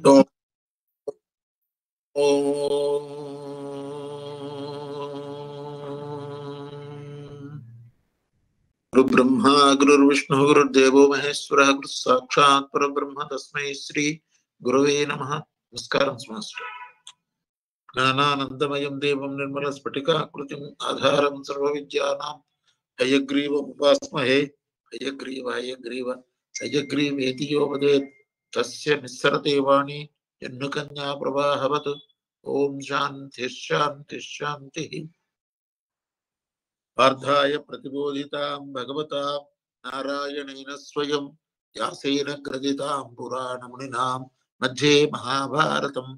गुरु ब्रह्मा गुरुर्विष्णु गुरुर्देवो महेश्वरः गुरु साक्षात् परब्रह्म तस्मै श्री गुरवे नमः। नमस्कारं मास्टर। ज्ञानानन्दमयं देवं निर्मलस्फटिकाकृतिम् आधारं सर्वविद्यानां हयग्रीवमुपास्महे। हयग्रीव हयग्रीव हयग्रीवेति यो वदेत् तस्य निस्सरते वाणी यन्नुकन्या प्रवाहवत्। ओम शांति शांति शांति। पार्थाय प्रतिबोधितां भगवता नारायणेन स्वयं व्यासेन ग्रथितां पुराणमुनिनां मध्ये महाभारतम्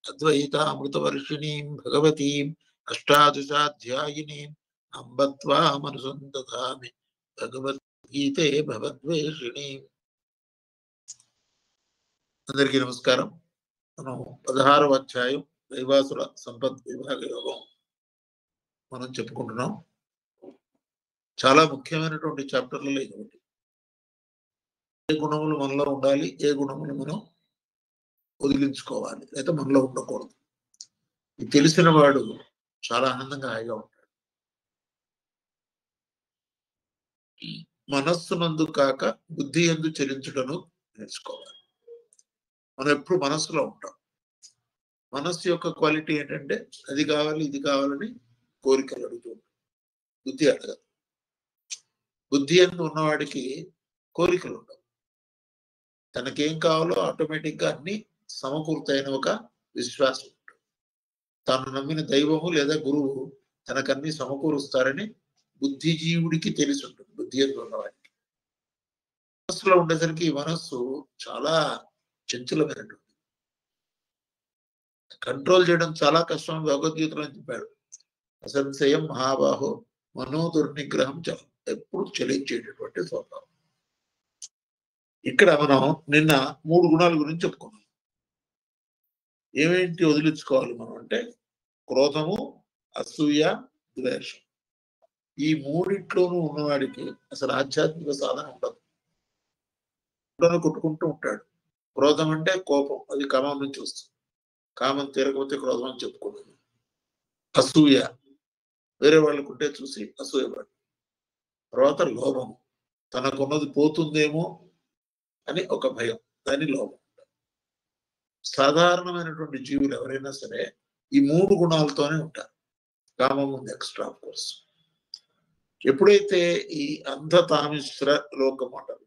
अद्वैतामृतवर्षिणीं भगवतीम् अष्टादशाध्यायिनीम् अम्ब त्वामनुसन्ततामि भगवद्गीते भवद्वेषिणीम्। అందరికీ నమస్కారం. మనం 16వ అధ్యాయం దైవాసుర సంపత్ విభాగ యోగం మనం చెప్పుకుంటున్నాం. చాలా ముఖ్యమైనటువంటి చాప్టర్లలో ఇది ఒకటి. ఏ గుణములు మనలో ఉండాలి, ఏ గుణములు మనం వదిలించుకోవాలి, లేదా మనలో ఉండకూడదు. ఇది తెలిసిన వాడు చాలా ఆనందంగా హాయిగా ఉంటాడు. మనస్సునందు కాక బుద్ధి యందు చరించుటను నేర్చుకోవాలి. మనం ఎప్పుడు మనస్సులో ఉంటాం. మనస్సు యొక్క క్వాలిటీ ఏంటంటే అది కావాలి ఇది కావాలని కోరికలు అడుగుతూ ఉంటాం. బుద్ధి అడగదు. బుద్ధి యందు ఉన్నవాడికి కోరికలు ఉండవు. తనకేం కావాలో ఆటోమేటిక్గా అన్ని సమకూర్తైన ఒక విశ్వాసం ఉంటుంది. తాను నమ్మిన దైవము లేదా గురువు తనకన్నీ సమకూరుస్తారని బుద్ధిజీవుడికి తెలిసి ఉంటుంది. బుద్ధి యందు ఉన్నవాడికి. మనస్సులో ఉండేసరికి ఈ మనస్సు చాలా చంచలమైనటువంటి, కంట్రోల్ చేయడం చాలా కష్టం. భగవద్గీతలో చెప్పాడు, అసంశయం మహాబాహో మనో దుర్నిగ్రహం చలం. ఎప్పుడు చలించేటటువంటి స్వభావం. ఇక్కడ మనం నిన్న 3 గుణాల గురించి చెప్పుకున్నాం. ఏమేంటి వదిలించుకోవాలి మనం అంటే క్రోధము, అసూయ, ద్వేషం. ఈ మూడిట్లోనూ ఉన్నవాడికి అసలు ఆధ్యాత్మిక సాధన ఉండదు. కొట్టుకుంటూ ఉంటాడు. క్రోధం అంటే కోపం, అది కామం నుంచి వస్తుంది. కామం తీరకపోతే క్రోధం అని చెప్పుకున్నాను. అసూయ, వేరే వాళ్ళకుంటే చూసి అసూయపడు. తర్వాత లోభం, తనకున్నది పోతుందేమో అని ఒక భయం, దాని లోభం. సాధారణమైనటువంటి జీవులు ఎవరైనా సరే ఈ 3 గుణాలతోనే ఉంటారు. కామం ఉంది ఎక్స్ట్రా ఆఫ్ కోర్స్. ఎప్పుడైతే ఈ అంధతామిశ్ర లోకం అంటారు,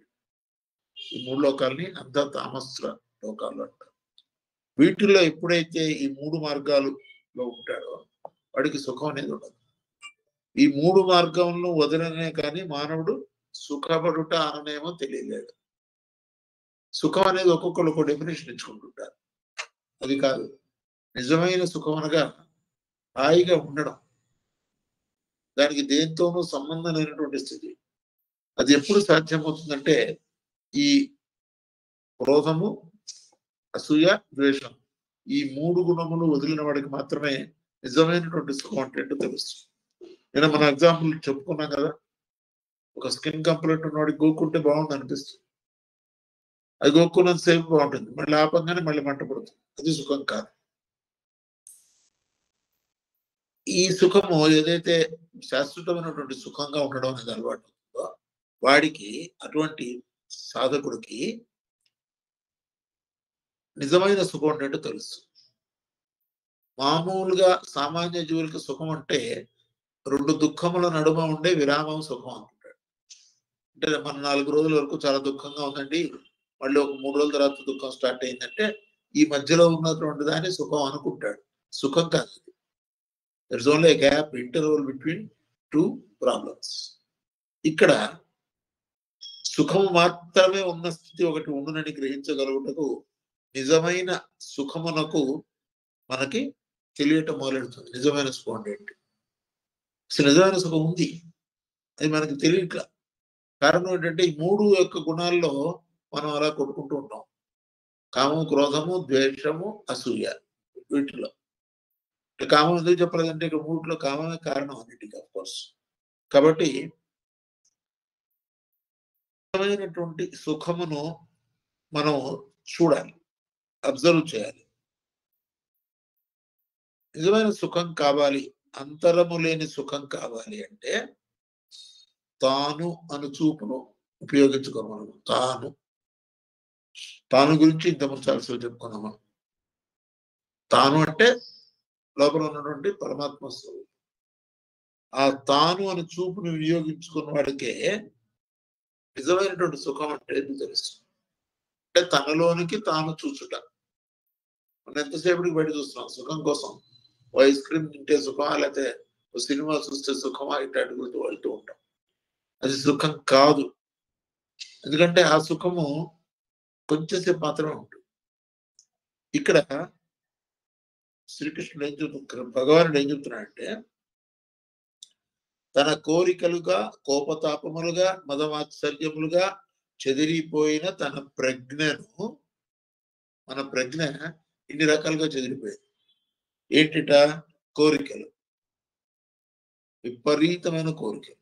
ఈ 3 లోకాలని అంధతామస్ర లోకాలు అంటారు. వీటిల్లో ఎప్పుడైతే ఈ 3 మార్గాలలో ఉంటాడో వాడికి సుఖం అనేది ఉండదు. ఈ 3 మార్గంలో వదలనే కానీ మానవుడు సుఖపడుట అననేమో తెలియలేడు. సుఖం అనేది ఒక్కొక్కరు ఒక డెఫినేషన్ ఇచ్చుకుంటుంటారు. అది కాదు నిజమైన సుఖం అనగా హాయిగా ఉండడం. దానికి దేంతోనూ సంబంధం లేనటువంటి స్థితి. అది ఎప్పుడు సాధ్యమవుతుందంటే ఈ క్రోధము, అసూయ, ద్వేషం, ఈ 3 గుణములు వదిలిన వాడికి మాత్రమే నిజమైనటువంటి సుఖం అంటే ఏంటో తెలుస్తుంది. నేను మన ఎగ్జాంపుల్ చెప్పుకున్నాం కదా, ఒక స్కిన్ కంప్లైంట్ ఉన్నవాడికి గోక్కుంటే బాగుంది అనిపిస్తుంది. అది గోక్కున్నంత సేపు బాగుంటుంది, మళ్ళీ ఆపంగానే మళ్ళీ మంట పడుతుంది. అది సుఖం కాదు. ఈ సుఖము ఏదైతే శాశ్వతమైనటువంటి సుఖంగా ఉండడం అనేది అలవాటు ఉందో వాడికి, అటువంటి సాధకుడికి నిజమైన సుఖం అంటే తెలుస్తుంది. మామూలుగా సామాన్య జీవులకి సుఖం అంటే 2 దుఃఖముల నడుమ ఉండే విరామం సుఖం అనుకుంటాడు. అంటే మన 4 రోజుల వరకు చాలా దుఃఖంగా ఉందండి, మళ్ళీ ఒక 3 రోజుల తర్వాత దుఃఖం స్టార్ట్ అయిందంటే ఈ మధ్యలో ఉన్నటువంటి దాన్ని సుఖం అనుకుంటాడు. సుఖం కాదు. There is only gap, interval between 2 problems. ఇక్కడ సుఖము మాత్రమే ఉన్న స్థితి ఒకటి ఉండునని గ్రహించగలుగుటకు నిజమైన సుఖమునకు మనకి తెలియటం మొదలెడుతుంది. నిజమైన సుఖం అంటే ఏంటి? అసలు నిజమైన సుఖం ఉంది, అది మనకి తెలియట్లా. కారణం ఏంటంటే ఈ 3 యొక్క గుణాల్లో మనం అలా కొట్టుకుంటూ ఉంటాం. కామము, క్రోధము, ద్వేషము, అసూయ. వీటిలో కామం ఎందుకు చెప్పలేదంటే ఇక్కడ 3లో కామమే కారణం అన్నిటికీ ఆఫ్ కోర్స్. కాబట్టి నిజమైనటువంటి సుఖమును మనం చూడాలి. అబ్జర్వ్ చేయాలి. నిజమైన సుఖం కావాలి, అంతరము లేని సుఖం కావాలి అంటే తాను అను చూపును ఉపయోగించుకోవాలి. తాను గురించి ఇంతకుముందు చాలాసేపు చెప్పుకున్నాము. తాను అంటే లోపల ఉన్నటువంటి పరమాత్మ స్వరూపం. ఆ తాను అని చూపును వినియోగించుకున్న వాడికే నిజమైనటువంటి సుఖం అంటే తెలుస్తుంది. అంటే తనలోనికి తాను చూచుట. మనం ఎంతసేపటికి బయట చూస్తున్నాం సుఖం కోసం. ఓ ఐస్ క్రీమ్ తింటే సుఖమా, లేకపోతే ఓ సినిమా చూస్తే సుఖమా, ఇటు అడుగుతూ వెళ్తూ ఉంటాం. అది సుఖం కాదు. ఎందుకంటే ఆ సుఖము కొంచెంసేపు మాత్రమే ఉంటుంది. ఇక్కడ శ్రీకృష్ణుడు ఏం చెప్తున్నారు, భగవానుడు ఏం చెప్తున్నాడంటే తన కోరికలుగా, కోపతాపములుగా, మదమాత్సర్యములుగా చెదిరిపోయిన తన ప్రజ్ఞను, మన ప్రజ్ఞ ఇన్ని రకాలుగా చెదిరిపోయింది. ఏంటిట? కోరికలు, విపరీతమైన కోరికలు.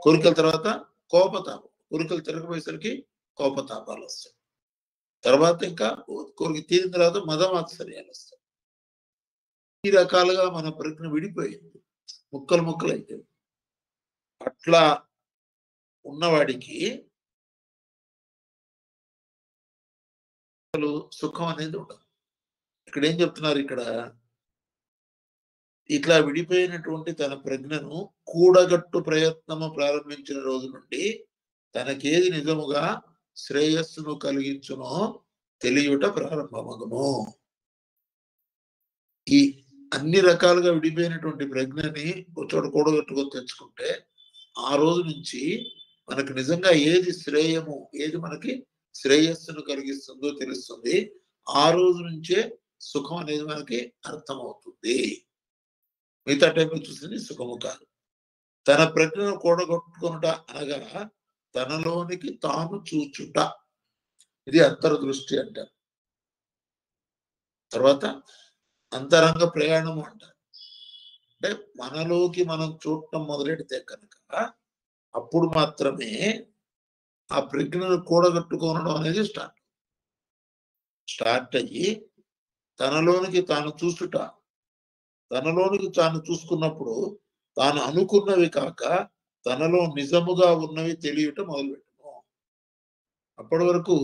కోరికల తర్వాత కోపతాపం. కోరికలు తిరగపోయేసరికి కోపతాపాలు వస్తాయి. తర్వాత ఇంకా కోరిక తీరిన తర్వాత మదమాత్సర్యాలు వస్తాయి. ఈ రకాలుగా మన ప్రజ్ఞ విడిపోయింది, ముక్కలు ముక్కలు అయిపోయింది. అట్లా ఉన్నవాడికి సుఖం అనేది ఉండదు. ఇక్కడ ఏం చెప్తున్నారు, ఇక్కడ ఇట్లా విడిపోయినటువంటి తన ప్రజ్ఞను కూడగట్టు ప్రయత్నము ప్రారంభించిన రోజు నుండి తనకేది నిజముగా శ్రేయస్సును కలిగించునో తెలియుట ప్రారంభమగును. ఈ అన్ని రకాలుగా విడిపోయినటువంటి ప్రజ్ఞని ఒక చోట కూడగట్టుకొని తెచ్చుకుంటే ఆ రోజు నుంచి మనకు నిజంగా ఏది శ్రేయము, ఏది మనకి శ్రేయస్సును కలిగిస్తుందో తెలుస్తుంది. ఆ రోజు నుంచే సుఖం అనేది మనకి అర్థమవుతుంది. మిగతా టైంలో చూసింది సుఖము కాదు. తన ప్రజ్ఞను కూడగొట్టుకునుట అనగా తనలోనికి తాను చూచుట. ఇది అంతర్దృష్టి అంటారు. తర్వాత అంతరంగ ప్రయాణము అంటారు. అంటే మనలోకి మనం చూడటం మొదలెడితే కనుక అప్పుడు మాత్రమే ఆ ప్రజ్ఞను కూడగట్టుకోవడం అనేది స్టార్ట్ అయ్యి తనలోనికి తాను చూసుట. తనలోనికి తాను చూసుకున్నప్పుడు తాను అనుకున్నవి కాక తనలో నిజముగా ఉన్నవి తెలియట మొదలుపెట్టము. అప్పటి వరకు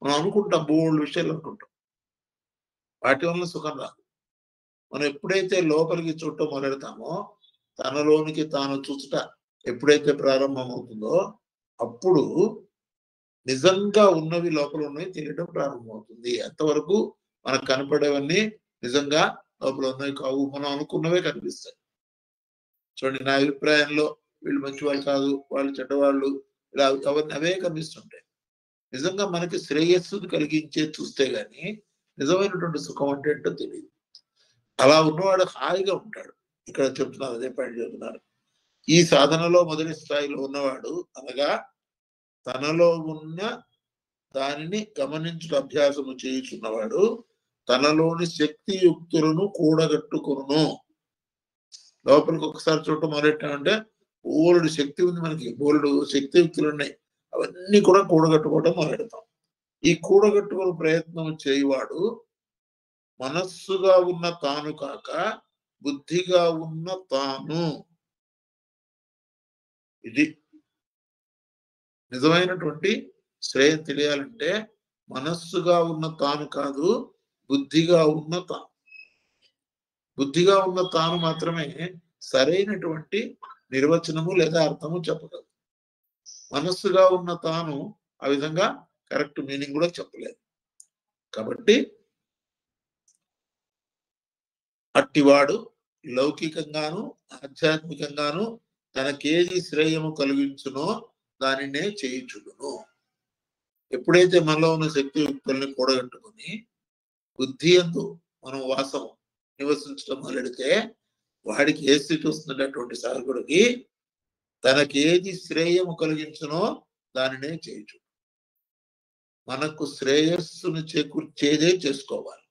మనం అనుకుంటాం, బోల్డ్ విషయాలు అనుకుంటాం, వాటి వల్ల సుఖం రాదు. మనం ఎప్పుడైతే లోపలికి చూడటం మొదలెడతామో, తనలోనికి తాను చూచుట ఎప్పుడైతే ప్రారంభమవుతుందో అప్పుడు నిజంగా ఉన్నవి, లోపల ఉన్నవి తెలియడం ప్రారంభమవుతుంది. అంతవరకు మనకు కనపడేవన్నీ నిజంగా లోపల ఉన్నవి కావు, మనం అనుకున్నవే కనిపిస్తాయి. చూడండి, నా అభిప్రాయంలో వీళ్ళు మంచివాళ్ళు కాదు, వాళ్ళు చెడ్డవాళ్ళు, ఇలా అవన్నీ అవే కనిపిస్తుంటాయి. నిజంగా మనకి శ్రేయస్సును కలిగించే చూస్తే గాని నిజమైనటువంటి సుఖం అంటే ఏంటో తెలియదు. అలా ఉన్నవాడు హాయిగా ఉంటాడు. ఇక్కడ చెప్తున్నారు, అదే పాయింట్ చెప్తున్నారు. ఈ సాధనలో మొదటి స్థాయిలో ఉన్నవాడు అనగా తనలో ఉన్న దానిని గమనించుట అభ్యాసము చేయుచున్నవాడు తనలోని శక్తియుక్తులను కూడగట్టుకును. లోపలికి ఒకసారి చూడటం మొదలెట్టామంటే బోల్డ్ శక్తి ఉంది, మనకి బోల్డ్ శక్తియుక్తులు ఉన్నాయి. అవన్నీ కూడా కూడగట్టుకోవడం మొదలెడతాం. ఈ కూడగట్టుకునే ప్రయత్నం చేయవాడు మనస్సుగా ఉన్న తాను కాక బుద్ధిగా ఉన్న తాను. ఇది నిజమైనటువంటి శ్రేయం తెలియాలంటే మనస్సుగా ఉన్న తాను కాదు, బుద్ధిగా ఉన్న తాను. బుద్ధిగా ఉన్న తాను మాత్రమే సరైనటువంటి నిర్వచనము లేదా అర్థము చెప్పగలదు. మనస్సుగా ఉన్న తాను ఆ విధంగా కరెక్ట్ మీనింగ్ కూడా చెప్పలేదు. కాబట్టి అట్టివాడు లౌకికంగాను ఆధ్యాత్మికంగాను తనకేది శ్రేయము కలిగించునో దానినే చేయుచుడును. ఎప్పుడైతే మనలో ఉన్న శక్తియుక్తుల్ని కూడగట్టుకుని బుద్ధి యందు మనం వాసం నివసించడం మొదలెడితే వాడికి ఏ స్థితి వస్తున్నటువంటి సాధకుడికి తనకేది శ్రేయము కలిగించునో దానినే చేయుచు. మనకు శ్రేయస్సును చేకూర్చేదే చేసుకోవాలి.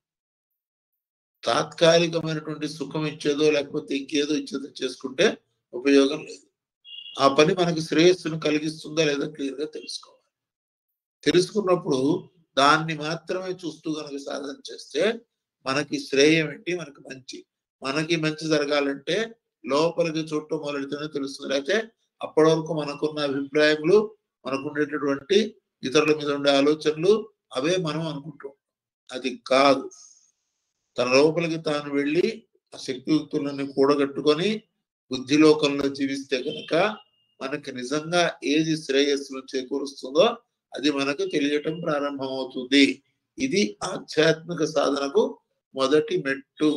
తాత్కాలికమైనటువంటి సుఖం ఇచ్చేదో లేకపోతే ఇంకేదో ఇచ్చేదో చేసుకుంటే ఉపయోగం లేదు. ఆ పని మనకి శ్రేయస్సును కలిగిస్తుందా లేదా క్లియర్గా తెలుసుకోవాలి. తెలుసుకున్నప్పుడు దాన్ని మాత్రమే చూస్తూ కనుక సాధన చేస్తే మనకి శ్రేయం ఏంటి, మనకి మంచి జరగాలంటే లోపలికి చుట్టూ మొదలెడితేనే తెలుస్తుంది. అయితే అప్పటి వరకు మనకున్న అభిప్రాయములు, మనకుండేటటువంటి ఇతరుల మీద ఉండే ఆలోచనలు అవే మనం అనుకుంటాం. అది కాదు. తన లోపలికి తాను వెళ్ళి ఆ శక్తియుక్తులని కూడగట్టుకొని బుద్ధిలోకంలో జీవిస్తే కనుక మనకి నిజంగా ఏది శ్రేయస్సును చేకూరుస్తుందో అది మనకు తెలియటం ప్రారంభమవుతుంది. ఇది ఆధ్యాత్మిక సాధనకు మొదటి మెట్టు.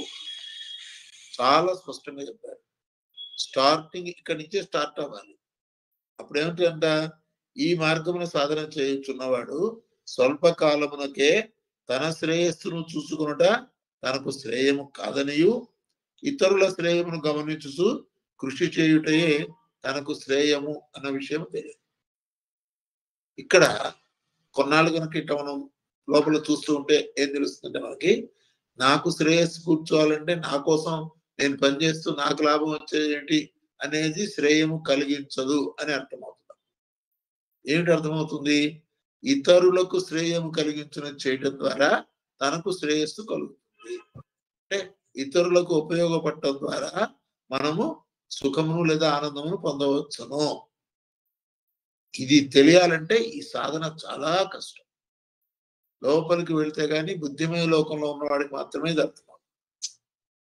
చాలా స్పష్టంగా చెప్పారు. స్టార్టింగ్ ఇక్కడి నుంచే స్టార్ట్ అవ్వాలి. అప్పుడు ఏమిటంట, ఈ మార్గమున సాధన చేయుచున్నవాడు స్వల్పకాలమునకే తన శ్రేయస్సును చూసుకునుట తనకు శ్రేయము కాదనియు, ఇతరుల శ్రేయమును గమనించు కృషి చేయుటయే తనకు శ్రేయము అన్న విషయం తెలియదు. ఇక్కడ కొన్నాళ్ళు కనుక ఇట్లా మనం లోపల చూస్తూ ఉంటే ఏం తెలుస్తుందంటే, మనకి నాకు శ్రేయస్సు కూర్చోవాలంటే నా కోసం నేను పనిచేస్తూ నాకు లాభం వచ్చేది అనేది శ్రేయము కలిగించదు అని అర్థమవుతుంది. ఏమిటి అర్థమవుతుంది? ఇతరులకు శ్రేయము కలిగించిన చేయటం ద్వారా తనకు శ్రేయస్సు కలుగుతుంది. అంటే ఇతరులకు ఉపయోగపడటం ద్వారా మనము సుఖమును లేదా ఆనందమును పొందవచ్చును. ఇది తెలియాలంటే ఈ సాధన చాలా కష్టం. లోపలికి వెళ్తే గానీ బుద్ధిమయ లోకంలో ఉన్నవాడికి మాత్రమే ఇది అర్థమవుతుంది.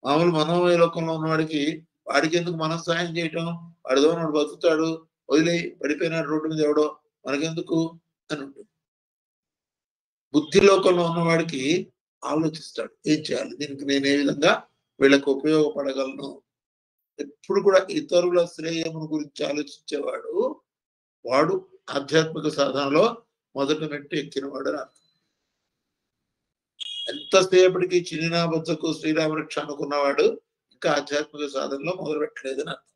మామూలు మనోమయ లోకంలో ఉన్నవాడికి వాడికి ఎందుకు మనం సాయం చేయటం, వాడిదో వాడు బతుకుతాడు, వదిలే పడిపోయినాడు రోడ్డు మీద ఎవడో, మనకెందుకు అని ఉంటుంది. బుద్ధి లోకంలో ఉన్నవాడికి ఆలోచిస్తాడు, ఏం చేయాలి, దీనికి నేను ఏ విధంగా వీళ్ళకు ఉపయోగపడగలను. ఎప్పుడు కూడా ఇతరుల శ్రేయమును గురించి ఆలోచించేవాడు వాడు ఆధ్యాత్మిక సాధనలో మొదటి మెట్టు ఎక్కినవాడు అని అర్థం. ఎంతసేపటికి చిన్న బొచ్చకు శ్రీరామరక్ష అనుకున్నవాడు ఇంకా ఆధ్యాత్మిక సాధనలో మొదలు పెట్టలేదని అర్థం.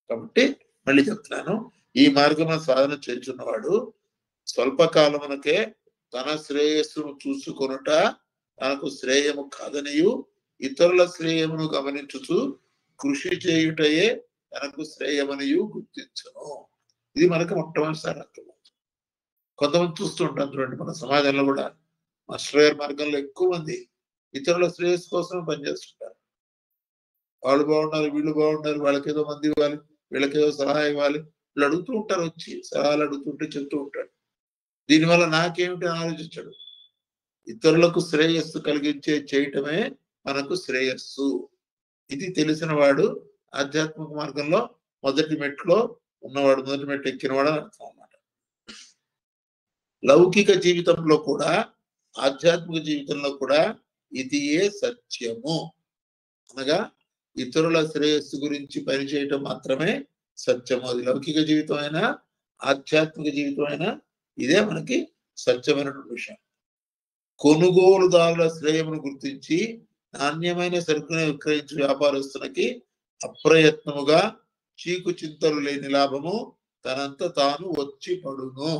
కాబట్టి మళ్ళీ చెప్తున్నాను, ఈ మార్గమున సాధన చేస్తున్నవాడు స్వల్పకాలమునకే తన శ్రేయస్సును చూసుకొనుట తనకు శ్రేయము కాదనియు, ఇతరుల శ్రేయమును గమనించుచు కృషి చేయుటయే తనకు శ్రేయమనియు గుర్తించను. ఇది మనకు మొట్టమొదటిసారి అర్థం. కొంతమంది చూస్తూ ఉంటాం చూడండి, మన సమాజంలో కూడా మాస్టర్ గారి మార్గంలో ఎక్కువ మంది ఇతరుల శ్రేయస్సు కోసం పనిచేస్తుంటారు. వాళ్ళు బాగున్నారు, వీళ్ళు బాగున్నారు, వాళ్ళకేదో మంది ఇవ్వాలి, వీళ్ళకేదో సలహా ఇవ్వాలి, వీళ్ళు అడుగుతూ ఉంటారు, వచ్చి సలహాలు అడుగుతుంటే చెప్తూ ఉంటాడు. దీనివల్ల నాకేమిటి ఆలోచించాడు. ఇతరులకు శ్రేయస్సు కలిగించే చేయటమే మనకు శ్రేయస్సు. ఇది తెలిసిన వాడు ఆధ్యాత్మిక మార్గంలో మొదటి మెట్లో ఉన్నవాడు, మొదటి మెట్టు ఎక్కినవాడు అని అర్థం అన్నమాట. లౌకిక జీవితంలో కూడా ఆధ్యాత్మిక జీవితంలో కూడా ఇది ఏ సత్యము. అనగా ఇతరుల శ్రేయస్సు గురించి పనిచేయటం మాత్రమే సత్యము. అది లౌకిక జీవితం అయినా ఆధ్యాత్మిక జీవితం అయినా ఇదే మనకి సత్యమైనటువంటి విషయం. కొనుగోలుదారుల శ్రేయమును గుర్తించి నాణ్యమైన సరుకుని విక్రయించే వ్యాపారస్తునికి అప్రయత్నముగా చీకు చింతలు లేని లాభము తనంత తాను వచ్చి పడును.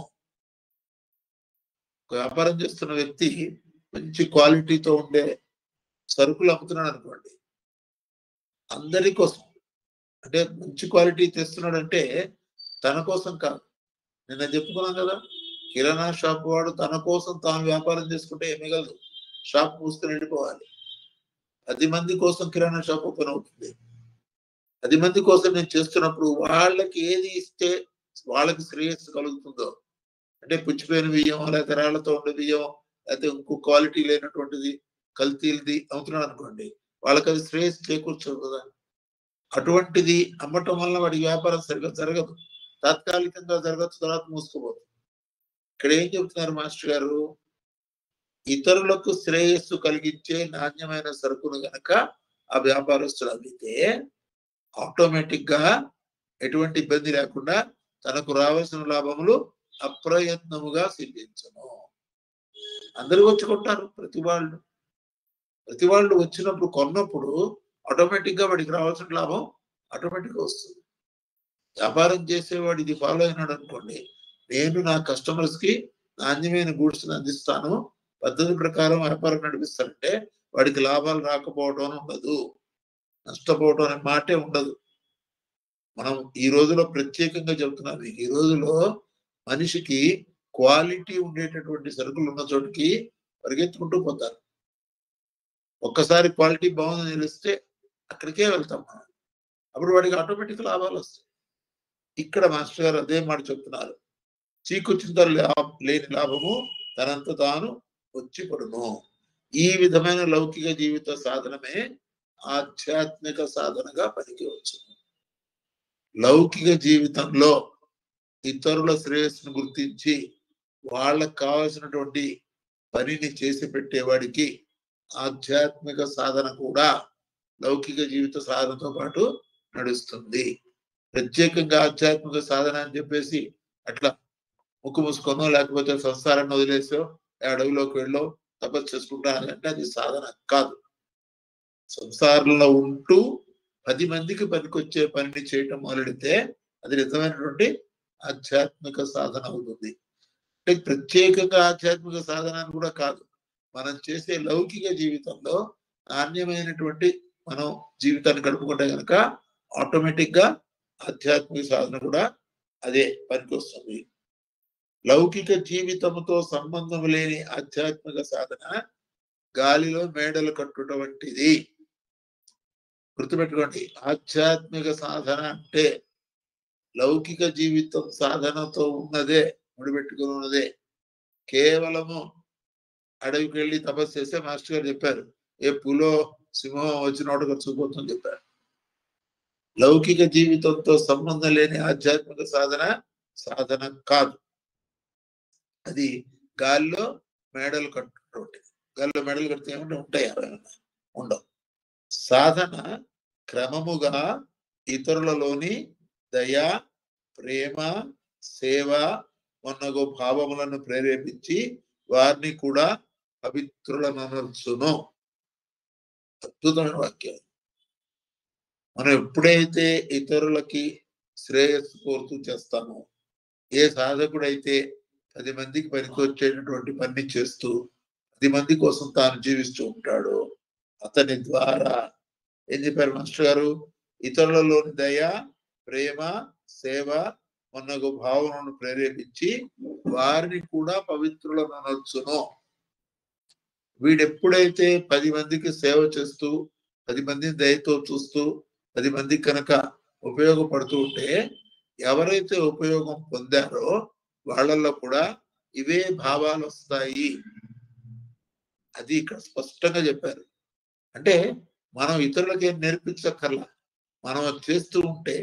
వ్యాపారం చేస్తున్న వ్యక్తి మంచి క్వాలిటీతో ఉండే సరుకులు అమ్ముతున్నాడు అనుకోండి, అందరి కోసం, అంటే మంచి క్వాలిటీ తెస్తున్నాడు అంటే తన కోసం కాదు. నిన్న చెప్పుకున్నాం కదా, కిరాణా షాప్ వాడు తన కోసం తాను వ్యాపారం చేసుకుంటే ఏమిగలదు, షాప్ మూసుకొని వెళ్ళిపోవాలి. 10 మంది కోసం కిరాణా షాప్ ఓపెన్ అవుతుంది. 10 మంది కోసం నేను చేస్తున్నప్పుడు వాళ్ళకి ఏది ఇస్తే వాళ్ళకి శ్రేయస్సు కలుగుతుందో, అంటే పుచ్చిపోయిన బియ్యం, లేకపోతే రాళ్లతో ఉండే బియ్యం, లేకపోతే ఇంకో క్వాలిటీ లేనటువంటిది కల్తీలది అమ్ముతున్నాడు అనుకోండి, వాళ్ళకి అది శ్రేయస్సు చేకూర్చదు కదా. అటువంటిది అమ్మటం వల్ల వాడి వ్యాపారం సరిగ్గా జరగదు, తాత్కాలికంగా జరగచ్చు, తర్వాత మూసుకోబోతుంది. ఇక్కడ ఏం చెబుతున్నారు మాస్టర్ గారు, ఇతరులకు శ్రేయస్సు కలిగించే నాణ్యమైన సరుకును గనక ఆ వ్యాపారస్తులు అమ్మితే ఆటోమేటిక్ గా ఎటువంటి ఇబ్బంది లేకుండా తనకు రావాల్సిన లాభములు అప్రయత్నముగా సిద్ధించను. అందరూ వచ్చి కొంటారు, ప్రతి వాళ్ళు వచ్చినప్పుడు కొన్నప్పుడు ఆటోమేటిక్ గా వాడికి రావాల్సిన లాభం ఆటోమేటిక్ గా వస్తుంది. వ్యాపారం చేసేవాడు ఇది ఫాలో అయినాడు అనుకోండి, నేను నా కస్టమర్స్ కి నాణ్యమైన గూడ్స్ అందిస్తాను, పద్ధతి ప్రకారం వ్యాపారం నడిపిస్తానంటే వాడికి లాభాలు రాకపోవడం ఉండదు, నష్టపోవడం అనే మాటే ఉండదు. మనం ఈ రోజులో ప్రత్యేకంగా చెబుతున్నాం, ఈ రోజులో మనిషికి క్వాలిటీ ఉండేటటువంటి సరుకులు ఉన్న చోటికి పరిగెత్తుకుంటూ పోతారు. ఒక్కసారి క్వాలిటీ బాగుందని తెలిస్తే అక్కడికే వెళ్తాం మనం. అప్పుడు వాడికి ఆటోమేటిక్ లాభాలు వస్తాయి. ఇక్కడ మాస్టర్ గారు అదే మాట చెప్తున్నారు. చీకొచ్చిన లేని లాభము తనంత తాను వచ్చి పడును. ఈ విధమైన లౌకిక జీవిత సాధనమే ఆధ్యాత్మిక సాధనగా పనికి వచ్చును. లౌకిక జీవితంలో ఇతరుల శ్రేయస్సును గుర్తించి వాళ్ళకు కావాల్సినటువంటి పనిని చేసి పెట్టేవాడికి ఆధ్యాత్మిక సాధన కూడా లౌకిక జీవిత సాధనతో పాటు నడుస్తుంది. ప్రత్యేకంగా ఆధ్యాత్మిక సాధన అని చెప్పేసి అట్లా ముక్కు మూసుకొనో లేకపోతే సంసారాన్ని వదిలేసో అడవిలోకి వెళ్ళో తపస్సు చేసుకుంటానంటే అది సాధన కాదు. సంసారంలో ఉంటూ 10 మందికి పనికొచ్చే పనిని చేయటం మొదలెడితే అది నిజమైనటువంటి ఆధ్యాత్మిక సాధన అవుతుంది. అంటే ప్రత్యేకంగా ఆధ్యాత్మిక సాధన అని కూడా కాదు. మనం చేసే లౌకిక జీవితంలో నాణ్యమైనటువంటి మనం జీవితాన్ని గడుపుకుంటే కనుక ఆటోమేటిక్ గా ఆధ్యాత్మిక సాధన కూడా అదే పనికి వస్తుంది. లౌకిక జీవితంతో సంబంధం లేని ఆధ్యాత్మిక సాధన గాలిలో మేడలు కట్టుట వంటిది. గుర్తుపెట్టుకోండి, ఆధ్యాత్మిక సాధన అంటే లౌకిక జీవితం సాధనతో ఉన్నదే, ముడిపెట్టుకుని ఉన్నదే. కేవలము అడవికి వెళ్ళి తపస్సు చేస్తే మాస్టర్ గారు చెప్పారు, ఏ పులో సింహం వచ్చినోడు ఖర్చుకుపోతుందని చెప్పారు. లౌకిక జీవితంతో సంబంధం లేని ఆధ్యాత్మిక సాధన కాదు. అది గాల్లో మేడలు కట్టుకుంటే, గాల్లో మేడలు కడితే ఏమంటే ఉంటాయి, ఉండవు. సాధన క్రమముగా ఇతరులలోని దయ, ప్రేమ, సేవ మొన్నగో భావములను ప్రేరేపించి వారిని కూడా పవిత్రులనర్చును. అద్భుతమైన వాక్యం. మనం ఎప్పుడైతే ఇతరులకి శ్రేయస్సు కోరుతూ చేస్తామో, ఏ సాధకుడైతే 10 మందికి పనికి వచ్చేటటువంటి పని చేస్తూ 10 మంది కోసం తాను జీవిస్తూ ఉంటాడో అతని ద్వారా ఏం చెప్పారు మాస్టర్ గారు? ఇతరులలోని దయ, ప్రేమ, సేవ మొన్నగు భావనను ప్రేరేపించి వారిని కూడా పవిత్రులను అనొచ్చును. వీడెప్పుడైతే 10 మందికి సేవ చేస్తూ 10 మందిని దయతో చూస్తూ 10 మందికి కనుక ఉపయోగపడుతూ ఉంటే, ఎవరైతే ఉపయోగం పొందారో వాళ్ళల్లో కూడా ఇవే భావాలు వస్తాయి. అది ఇక్కడ స్పష్టంగా చెప్పారు. అంటే మనం ఇతరులకి ఏం నేర్పించక్కర్లా, మనం చేస్తూ ఉంటే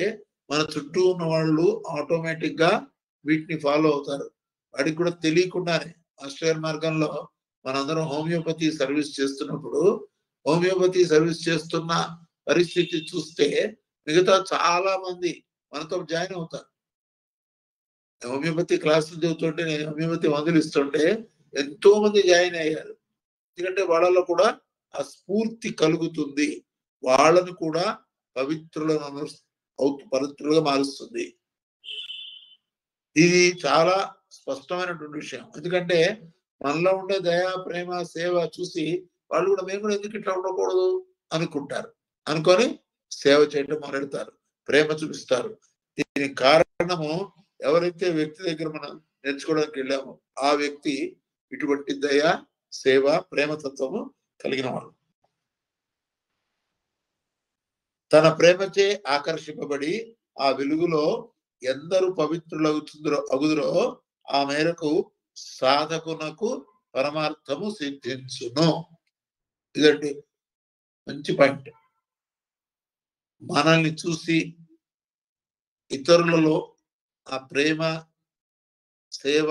మన చుట్టూ ఉన్న వాళ్ళు ఆటోమేటిక్ గా వీటిని ఫాలో అవుతారు. వాడికి కూడా తెలియకుండానే. మాస్టర్ గారి మార్గంలో మనందరం హోమియోపతి సర్వీస్ చేస్తున్నప్పుడు హోమియోపతి సర్వీస్ చేస్తున్న పరిస్థితి చూస్తే మిగతా చాలా మంది మనతో జాయిన్ అవుతారు. హోమియోపతి క్లాసులు చదువుతుంటే, నేను హోమియోపతి మందులు ఇస్తుంటే ఎంతో మంది జాయిన్ అయ్యారు. ఎందుకంటే వాళ్ళలో కూడా ఆ స్ఫూర్తి కలుగుతుంది, వాళ్ళను కూడా పవిత్రులుగా మారుస్తుంది. ఇది చాలా స్పష్టమైనటువంటి విషయం. ఎందుకంటే మనలో ఉండే దయ, ప్రేమ, సేవ చూసి వాళ్ళు కూడా మేము కూడా ఎందుకు ఇట్లా ఉండకూడదు అనుకుంటారు. అనుకొని సేవ చేయడం మొదలెడతారు, ప్రేమ చూపిస్తారు. దీనికి కారణము ఎవరైతే వ్యక్తి దగ్గర మనం నేర్చుకోవడానికి వెళ్ళామో ఆ వ్యక్తి ఇటువంటి దయ, సేవ, ప్రేమతత్వము కలిగిన వాడు. తన ప్రేమచే ఆకర్షింపబడి ఆ వెలుగులో ఎందరు అగుదురో ఆ మేరకు సాధకునకు పరమార్థము సిద్ధించును. ఇదండి మంచి పాయింట్. మనల్ని చూసి ఇతరులలో ఆ ప్రేమ, సేవ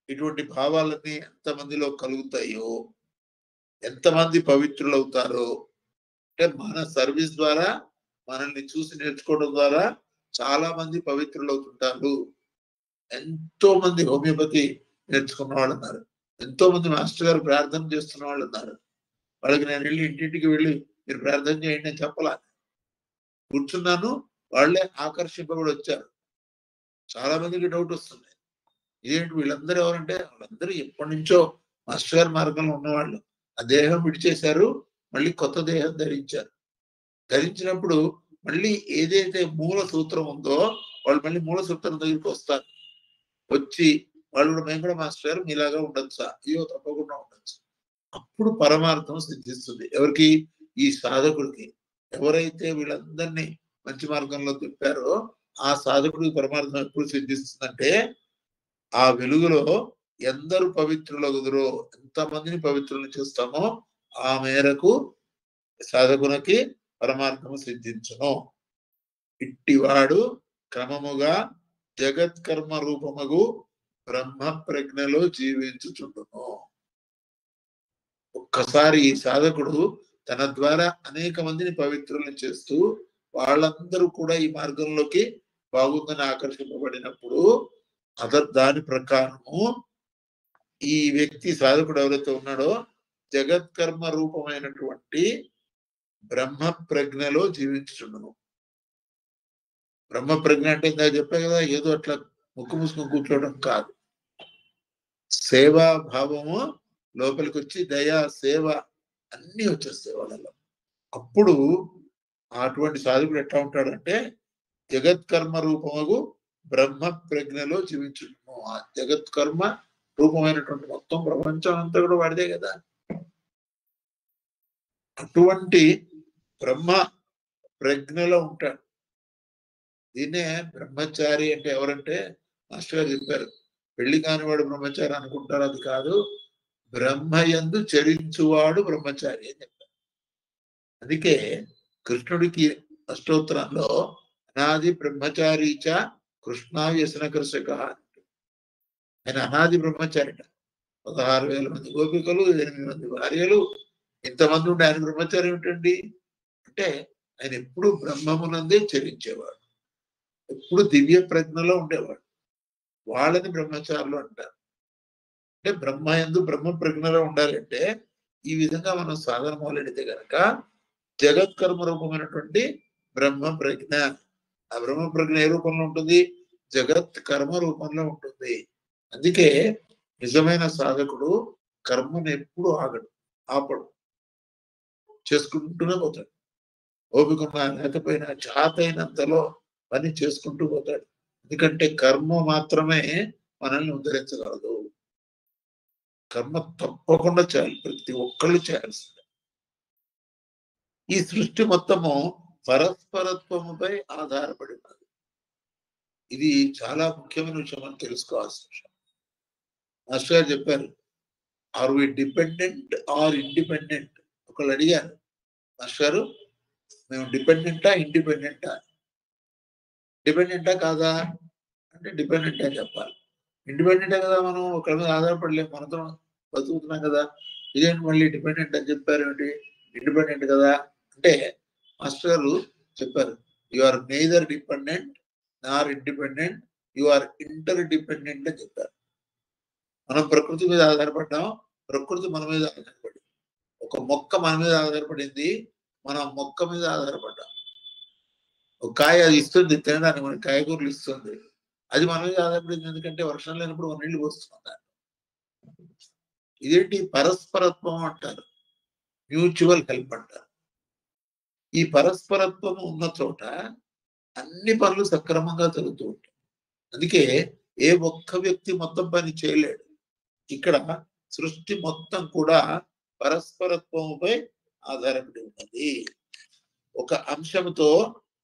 ఇటువంటి భావాలన్నీ ఎంతమందిలో కలుగుతాయో, ఎంతమంది పవిత్రులు అవుతారో, అంటే మన సర్వీస్ ద్వారా మనల్ని చూసి నేర్చుకోవడం ద్వారా చాలా మంది పవిత్రులు అవుతుంటారు. ఎంతో మంది హోమియోపతి నేర్చుకున్న వాళ్ళు ఉన్నారు, ఎంతో మంది మాస్టర్ గారు ప్రార్థన చేస్తున్న వాళ్ళు ఉన్నారు. వాళ్ళకి నేను వెళ్ళి ఇంటింటికి వెళ్ళి మీరు ప్రార్థన చేయండి అని చెప్పలా, కూర్చున్నాను, వాళ్ళే ఆకర్షింపబడి వచ్చారు. చాలా మందికి డౌట్ వస్తుంది, ఇదేంటి వీళ్ళందరూ ఎవరంటే వాళ్ళందరూ ఎప్పటి నుంచో మాస్టర్ గారి మార్గంలో ఉన్నవాళ్ళు. ఆ దేహం విడిచేశారు, మళ్ళీ కొత్త దేహం ధరించారు. ధరించినప్పుడు మళ్ళీ ఏదైతే మూల సూత్రం ఉందో వాళ్ళు మళ్ళీ మూల సూత్రం దగ్గరికి వస్తారు. వచ్చి వాళ్ళు కూడా మేము కూడా మాస్టర్ గారు మీలాగా ఉండొచ్చా? అయ్యో తప్పకుండా ఉండొచ్చు. అప్పుడు పరమార్థం సిద్ధిస్తుంది. ఎవరికి? ఈ సాధకుడికి. ఎవరైతే వీళ్ళందరినీ మంచి మార్గంలో తిప్పారో ఆ సాధకుడికి పరమార్థం ఎప్పుడు సిద్ధిస్తుందంటే ఆ వెలుగులో ఎందరు పవిత్రులగుదురో, ఎంతమందిని పవిత్రులను చేస్తామో ఆ మేరకు సాధకునికి పరమార్థము సిద్ధించును. ఇట్టివాడు క్రమముగా జగత్కర్మ రూపముగు బ్రహ్మ ప్రజ్ఞలో జీవించుచుండును. ఒక్కసారి ఈ సాధకుడు తన ద్వారా అనేక మందిని పవిత్రులను చేస్తూ వాళ్ళందరూ కూడా ఈ మార్గంలోకి బాగుందని ఆకర్షింపబడినప్పుడు దాని ప్రకారము ఈ వ్యక్తి సాధకుడు ఎవరైతే ఉన్నాడో జగత్కర్మ రూపమైనటువంటి బ్రహ్మ ప్రజ్ఞలో జీవించుచుండును. బ్రహ్మ ప్రజ్ఞ అంటే ఇందాక చెప్పా కదా, ఏదో అట్లా ముక్కు మూసుకొని కూర్చోవడం కాదు. సేవా భావము లోపలికి వచ్చి దయా సేవ అన్ని వచ్చేస్తాయి వాళ్ళలో. అప్పుడు అటువంటి సాధకుడు ఎట్లా ఉంటాడంటే జగత్కర్మ రూపముగు బ్రహ్మ ప్రజ్ఞలో జీవించును. ఆ జగత్కర్మ రూపమైనటువంటి మొత్తం ప్రపంచం అంతా కూడా వాడిదే కదా. అటువంటి బ్రహ్మ ప్రజ్ఞలో ఉంటాడు. దీన్నే బ్రహ్మచారి అంటే ఎవరంటే మాస్టర్ గారు చెప్పారు, పెళ్లి కానివాడు బ్రహ్మచారి అనుకుంటారు, అది కాదు. బ్రహ్మయందు చరించువాడు బ్రహ్మచారి అని చెప్పారు. అందుకే కృష్ణుడికి అష్టోత్తరంలో అనాది బ్రహ్మచారీచ కృష్ణా వ్యసన కృషక, ఆయన అనాది బ్రహ్మచారిట. 16,000 మంది గోపికలు, 8 మంది భార్యలు, ఇంతమంది ఉండే ఆయన బ్రహ్మచారి ఏమిటండి అంటే ఆయన ఎప్పుడు బ్రహ్మమునందే చరించేవాడు, ఎప్పుడు దివ్య ప్రజ్ఞలో ఉండేవాడు. వాళ్ళని బ్రహ్మచారులు అంటారు. అంటే బ్రహ్మయందు బ్రహ్మ ప్రజ్ఞలో ఉండాలి అంటే ఈ విధంగా మనం సాధన మొదలెడితే కనుక జగత్కర్మ రూపమైనటువంటి బ్రహ్మ ప్రజ్ఞ, ఆ బ్రహ్మ ప్రజ్ఞ ఏ రూపంలో ఉంటుంది? జగత్ కర్మ రూపంలో ఉంటుంది. అందుకే నిజమైన సాధకుడు కర్మను ఎప్పుడు ఆపడు, చేసుకుంటూనే పోతాడు. ఓపికన్నా లేకపోయినా చాతైనంతలో పని చేసుకుంటూ పోతాడు. ఎందుకంటే కర్మ మాత్రమే మనల్ని ఉద్ధరించగలదు. కర్మ తప్పకుండా చేయాలి, ప్రతి ఒక్కళ్ళు చేయాల్సిందే. ఈ సృష్టి మొత్తము పరస్పరత్వముపై ఆధారపడి ఉన్నది. ఇది చాలా ముఖ్యమైన విషయం అని తెలుసుకోవాల్సిన విషయం. మాస్టర్ గారు చెప్పారు, are we dependent or independent? ఒకళ్ళు అడిగారు, మాస్టర్ గారు మేము డిపెండెంటా ఇండిపెండెంటా? డిపెండెంటా కాదా అంటే డిపెండెంటే చెప్పాలి. ఇండిపెండెంటే కదా, మనం ఒకరి మీద ఆధారపడలేము, మనతో బతుకుతున్నాం కదా. ఇదేంటి మళ్ళీ డిపెండెంట్ అని చెప్పారు ఏమిటి? ఇండిపెండెంట్ కదా అంటే మాస్టర్ గారు చెప్పారు, you are neither dependent Nar independent, you are inter dependent అని చెప్పారు. మనం ప్రకృతి మీద ఆధారపడ్డాం, ప్రకృతి మన మీద ఆధారపడింది. ఒక మొక్క మన మీద ఆధారపడింది, మనం మొక్క మీద ఆధారపడ్డాం. ఒక కాయ అది ఇస్తుంది తినడానికి, మన కాయగూరలు ఇస్తుంది, అది మన మీద ఆధారపడింది. ఎందుకంటే వర్షం లేనప్పుడు మనం నీళ్లు పోస్తున్నాం. ఇదేంటి? పరస్పరత్వం అంటారు, మ్యూచువల్ హెల్ప్ అంటారు. ఈ పరస్పరత్వం ఉన్న చోట అన్ని పనులు సక్రమంగా జరుగుతూ ఉంటాయి. అందుకే ఏ ఒక్క వ్యక్తి మొత్తం పని చేయలేడు. ఇక్కడ సృష్టి మొత్తం కూడా పరస్పరత్వముపై ఆధారపడి ఉన్నది. ఒక అంశంతో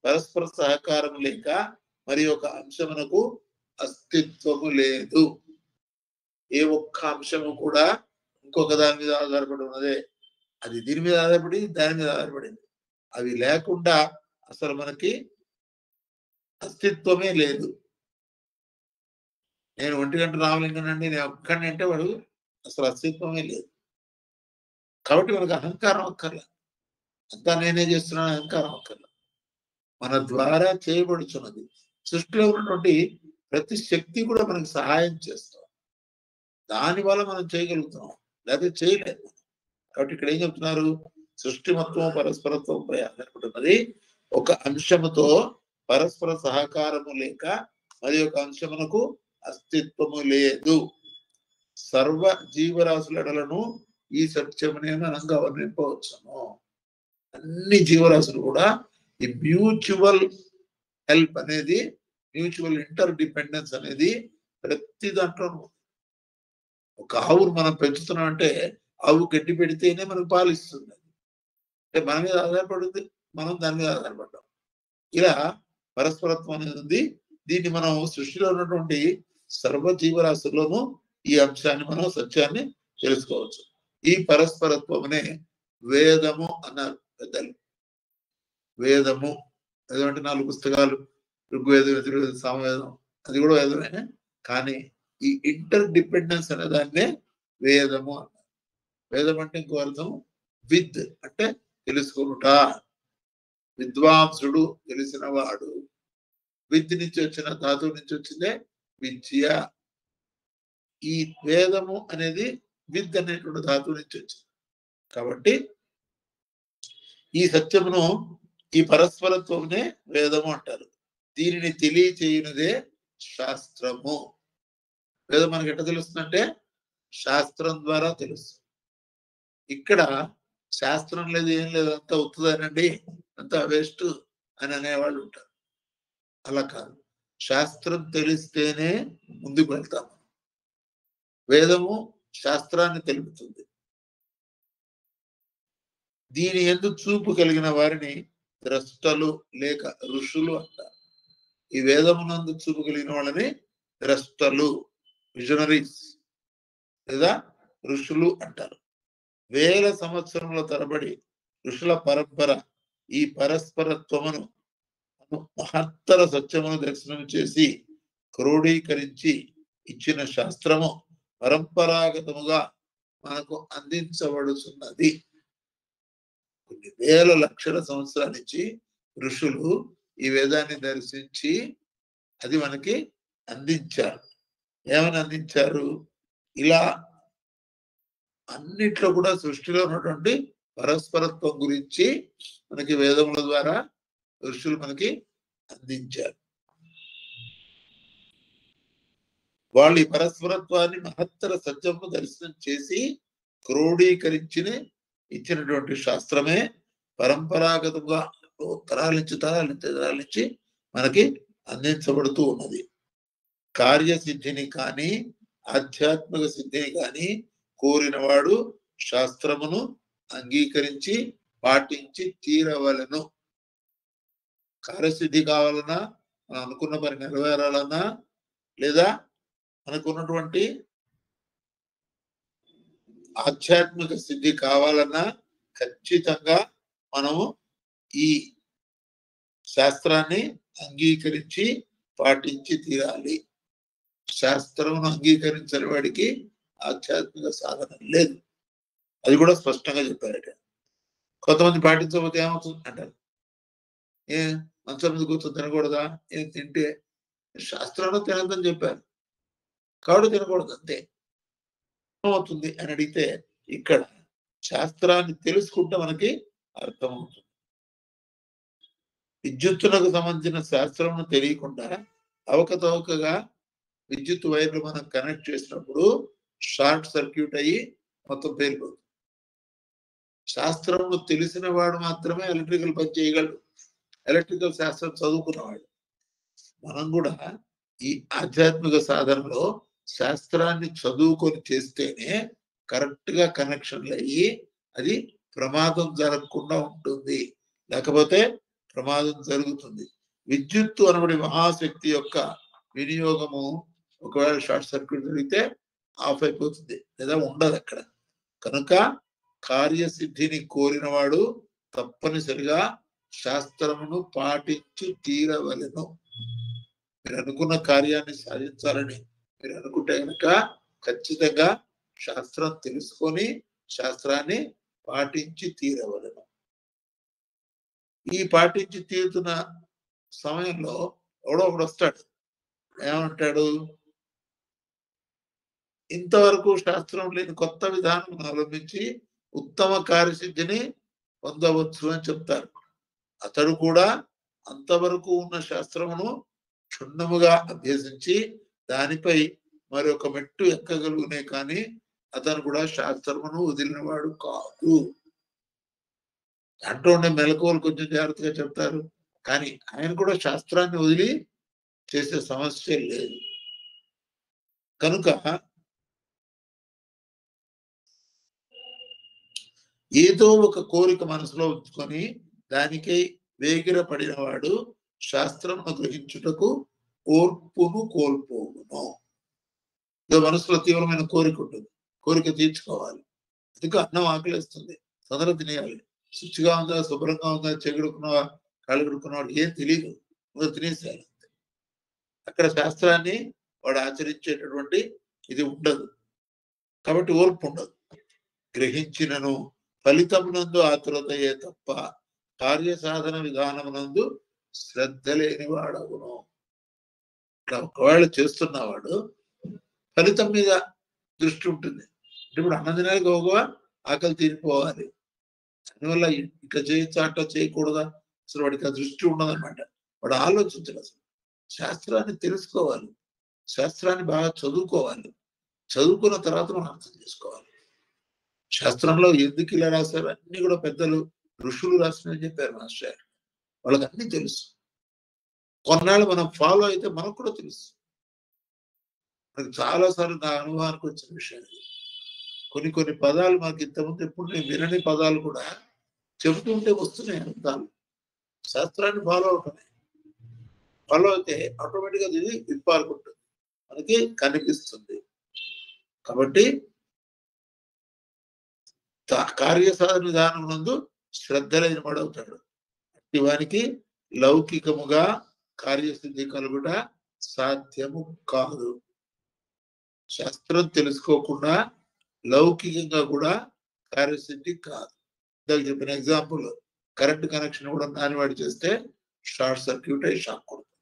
పరస్పర సహకారం లేక మరి ఒక అంశమునకు అస్తిత్వము లేదు. ఏ ఒక్క అంశము కూడా ఇంకొక దాని మీద ఆధారపడి ఉన్నదే. అది దీని మీద ఆధారపడి దాని మీద ఆధారపడింది. అవి లేకుండా అసలు మనకి అస్తిత్వమే లేదు. నేను 1 రామలింగం అండి, నేను ఒక్కడిని అంటే వాడు అసలు అస్తిత్వమే లేదు. కాబట్టి మనకు అహంకారం అక్కర్లా, అంతా నేనే చేస్తున్నాను అహంకారం అక్కర్లా. మన ద్వారా చేయబడుతున్నది. సృష్టిలో ఉన్నటువంటి ప్రతి శక్తి కూడా మనకు సహాయం చేస్తాం. దానివల్ల మనం చేయగలుగుతున్నాం, లేకపోతే చేయలేదు. కాబట్టి ఇక్కడ ఏం చెప్తున్నారు? సృష్టి మొత్తం పరస్పరత్వంపై ఆధారపడుతున్నది. ఒక అంశముతో పరస్పర సహకారము లేక మరి ఒక అంశమునకు అస్తిత్వము లేదు. సర్వ జీవరాశులను ఈ సత్యమునే అనంగా వర్ణింపవచ్చును. అన్ని జీవరాశులు కూడా ఈ మ్యూచువల్ హెల్ప్ అనేది, మ్యూచువల్ ఇంటర్ డిపెండెన్స్ అనేది ప్రతి దాంట్లో ఒక ఆవును మనం పెంచుతున్నాం అంటే ఆవు గడ్డి పెడితేనే మనకు పాలిస్తుంది. అంటే మన మీద ఆధారపడింది, మనం దాని మీద ఆధారపడ్డాం. ఇలా పరస్పరత్వం అనేది ఉంది. దీన్ని మనం సృష్టిలో ఉన్నటువంటి సర్వ జీవరాశుల్లోనూ ఈ అంశాన్ని మనం సత్యాన్ని తెలుసుకోవచ్చు. ఈ పరస్పరత్వమునే వేదము అన్నారు పెద్దలు. వేదము ఏదంటే 4 పుస్తకాలు, ఋగ్వేదం, యజుర్వేదం, సామవేదం, అది కూడా వేదమే. కానీ ఈ ఇంటర్ డిపెండెన్స్ అనే దాన్నే వేదము అన్నారు. వేదం అంటే ఇంకో అర్థం విద్ అంటే తెలుసుకునుట, విద్వాంసుడు తెలిసినవాడు. విద్ నుంచి వచ్చిన ధాతువు నుంచి వచ్చిందే విద్య. ఈ వేదము అనేది విద్ అనేటువంటి ధాతువు నుంచి వచ్చింది. కాబట్టి ఈ సత్యమును, ఈ పరస్పరత్వమునే వేదము అంటారు. దీనిని తెలియచేయునదే శాస్త్రము. వేదం మనకి ఎట్లా తెలుస్తుందంటే శాస్త్రం ద్వారా తెలుస్తుంది. ఇక్కడ శాస్త్రం లేదు, ఏం లేదు, అంతా ఉత్తదేనండి, అంతా వేస్ట్ అని అనేవాళ్ళు ఉంటారు. అలా కాదు. శాస్త్రం తెలిస్తేనే ముందుకు వెళ్తాము. వేదము శాస్త్రాన్ని తెలుపుతుంది. దీని యందు చూపు కలిగిన వారిని ద్రష్టలు లేక ఋషులు అంటారు. ఈ వేదమునందు చూపు కలిగిన వాళ్ళని ద్రష్టలు, విజనరీస్ లేదా ఋషులు అంటారు. వేల సంవత్సరముల తరబడి ఋషుల పరంపర ఈ పరస్పరత్వమును మహత్తర సత్యమును దర్శనం చేసి క్రోడీకరించి ఇచ్చిన శాస్త్రము పరంపరాగతముగా మనకు అందించబడుతున్నది. కొన్ని వేల లక్షల సంవత్సరాల నుంచి ఋషులు ఈ వేదాన్ని దర్శించి అది మనకి అందించారు. ఏమని అందించారు? ఇలా అన్నిట్లో కూడా సృష్టిలో ఉన్నటువంటి పరస్పరత్వం గురించి మనకి వేదముల ద్వారా ఋషులు మనకి అందించారు. వాళ్ళు ఈ పరస్పరత్వాన్ని మహత్తర సత్యము దర్శనం చేసి క్రోడీకరించి ఇచ్చినటువంటి శాస్త్రమే పరంపరాగతంగా తరాల నుంచి మనకి అందించబడుతూ ఉన్నది. కార్యసిద్ధిని కానీ ఆధ్యాత్మిక సిద్ధిని కానీ కోరినవాడు శాస్త్రమును అంగీకరించి పాటించి తీరవలను. కార్యసిద్ధి కావాలన్నా, మనం అనుకున్న పని నెరవేరాలన్నా, లేదా మనకున్నటువంటి ఆధ్యాత్మిక సిద్ధి కావాలన్నా ఖచ్చితంగా మనము ఈ శాస్త్రాన్ని అంగీకరించి పాటించి తీరాలి. శాస్త్రమును అంగీకరించని వాడికి ఆధ్యాత్మిక సాధన లేదు. అది కూడా స్పష్టంగా చెప్పారట. కొంతమంది పాటించకపోతే ఏమవుతుంది అంటారు. మంచం మీద కూర్చొని తినకూడదా? ఏం తింటే శాస్త్రంలో తినద్దని చెప్పారు కాబట్టి తినకూడదు, అంతే. ఏమవుతుంది అని అడిగితే ఇక్కడ శాస్త్రాన్ని తెలుసుకుంటే మనకి అర్థమవుతుంది. విద్యుత్తులకు సంబంధించిన శాస్త్రమును తెలియకుండా అవకతవకగా విద్యుత్ వైర్లు మనం కనెక్ట్ చేసినప్పుడు షార్ట్ సర్క్యూట్ అయ్యి మొత్తం పేలిపోతుంది. శాస్త్రమును తెలిసిన వాడు మాత్రమే ఎలక్ట్రికల్ పని చేయగలడు, ఎలక్ట్రికల్ శాస్త్రం చదువుకున్నవాడు. మనం కూడా ఈ ఆధ్యాత్మిక సాధనలో శాస్త్రాన్ని చదువుకొని చేస్తేనే కరెక్ట్ గా కనెక్షన్లు అయ్యి అది ప్రమాదం జరగకుండా ఉంటుంది. లేకపోతే ప్రమాదం జరుగుతుంది. విద్యుత్తు అనబడి మహాశక్తి యొక్క వినియోగము ఒకవేళ షార్ట్ సర్క్యూట్ జరిగితే ఆఫ్ అయిపోతుంది, లేదా ఉండదు అక్కడ. కనుక కార్యసిద్ధిని కోరినవాడు తప్పనిసరిగా శాస్త్రమును పాటించి తీరవలెను. మీరు అనుకున్న కార్యాన్ని సాధించాలని మీరు అనుకుంటే కనుక ఖచ్చితంగా శాస్త్రం తెలుసుకొని శాస్త్రాన్ని పాటించి తీరవలెను. ఈ పాటించి తీరుతున్న సమయంలో ఎవడో ఒకడు వస్తాడు. ఏమంటాడు? ఇంతవరకు శాస్త్రం లేని కొత్త విధానం అవలంబించి ఉత్తమ కార్యసిద్ధిని పొందవచ్చు అని చెప్తారు. అతడు కూడా అంతవరకు ఉన్న శాస్త్రమును క్షుణ్ణముగా అభ్యసించి దానిపై మరొక మెట్టు ఎక్కగలుగునే కానీ అతను కూడా శాస్త్రమును వదిలినవాడు కాదు. దాంట్లో ఉండే మెలకువలు కొంచెం జాగ్రత్తగా చెప్తారు, కానీ ఆయన కూడా శాస్త్రాన్ని వదిలి చేసే సమస్య లేదు. కనుక ఏదో ఒక కోరిక మనసులో ఉంచుకొని దానికై వేగిరపడిన వాడు శాస్త్రమును గ్రహించుటకు ఓర్పును కోల్పోవును. ఏదో మనసులో తీవ్రమైన కోరిక ఉంటుంది, కోరిక తీర్చుకోవాలి, అందుకు అన్నం ఆకలిస్తుంది, తొందర తినేయాలి, శుచిగా ఉందా శుభ్రంగా ఉందా చెగుడుకున్నావా కాళ్ళు కడుక్కున్నవాడు ఏం తెలియదు, ముందు తినేసేయాలి. అక్కడ శాస్త్రాన్ని వాడు ఆచరించేటటువంటి ఇది ఉండదు, కాబట్టి ఓర్పు ఉండదు. గ్రహించినను ఫలితమునందు ఆతురతయే తప్ప కార్యసాధన విధానమునందు శ్రద్ధ లేని వాడవును. ఇట్లా ఒకవేళ చేస్తున్నవాడు ఫలితం మీద దృష్టి ఉంటుంది. ఇప్పుడు అన్నం తినాలి, గోగోవా ఆకలి తీరిపోవాలి, అందువల్ల ఇట్లా చేయొచ్చా అట్లా చేయకూడదా అసలు వాడికి ఆ దృష్టి ఉండదన్నమాట. వాడు ఆలోచించడు, అసలు శాస్త్రాన్ని తెలుసుకోవాలి, శాస్త్రాన్ని బాగా చదువుకోవాలి, చదువుకున్న తర్వాత మనం అర్థం చేసుకోవాలి. శాస్త్రంలో ఎందుకు ఇలా రాశారు అన్ని కూడా పెద్దలు ఋషులు రాసినని చెప్పారు మాస్టర్. వాళ్ళకి అన్ని తెలుసు. కొన్నాళ్ళు మనం ఫాలో అయితే మనకు కూడా తెలుసు. నాకు చాలాసార్లు నా అనుభవానికి వచ్చిన విషయం ఇది. కొన్ని పదాలు మనకి ఇంతకుముందు ఎప్పుడు నేను వినని పదాలు కూడా చెబుతుంటే వస్తున్నాయి అర్థాలు. శాస్త్రాన్ని ఫాలో అవుతున్నాయి, ఫాలో అయితే ఆటోమేటిక్గా ఇది విప్పాలకుంటుంది, మనకి కనిపిస్తుంది. కాబట్టి కార్యసాధన విధానం నందు శ్రద్ధ లేని వాడవుతాడు. వానికి లౌకికముగా కార్యసిద్ధి కలుగుట సాధ్యము కాదు. శాస్త్రం తెలుసుకోకుండా లౌకికంగా కూడా కార్యసిద్ధి కాదు. ఇందాక చెప్పిన ఎగ్జాంపుల్, కరెంట్ కనెక్షన్ కూడా నానివాడి చేస్తే షార్ట్ సర్క్యూట్ అయి షాక్ కొడుతుంది.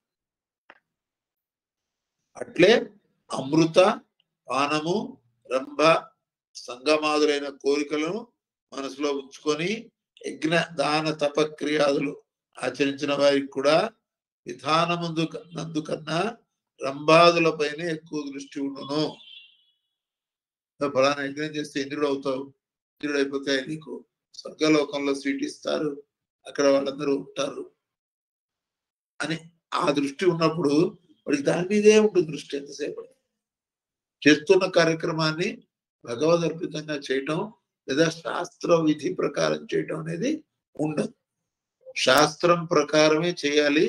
అట్లే అమృత పానము రంభ సంగమాదులైన కోరికలను మనసులో ఉంచుకొని యజ్ఞ దాన తపక్రియాదులు ఆచరించిన వారికి కూడా విధానముందు కన్నా రంభాదులపైనే ఎక్కువ దృష్టి ఉండును. ఫలానా యజ్ఞం చేస్తే ఇంద్రుడు అవుతావు, ఇంద్రుడు అయిపోతే నీకు స్వర్గలోకంలో సీట్ ఇస్తారు, అక్కడ వాళ్ళందరూ ఉంటారు అని ఆ దృష్టి ఉన్నప్పుడు వాడికి దాని మీదే ఉంటుంది దృష్టి. ఎంతసేపు చేస్తున్న కార్యక్రమాన్ని భగవదర్పితంగా చేయటం లేదా శాస్త్ర విధి ప్రకారం చేయటం అనేది ఉండదు. శాస్త్రం ప్రకారమే చేయాలి,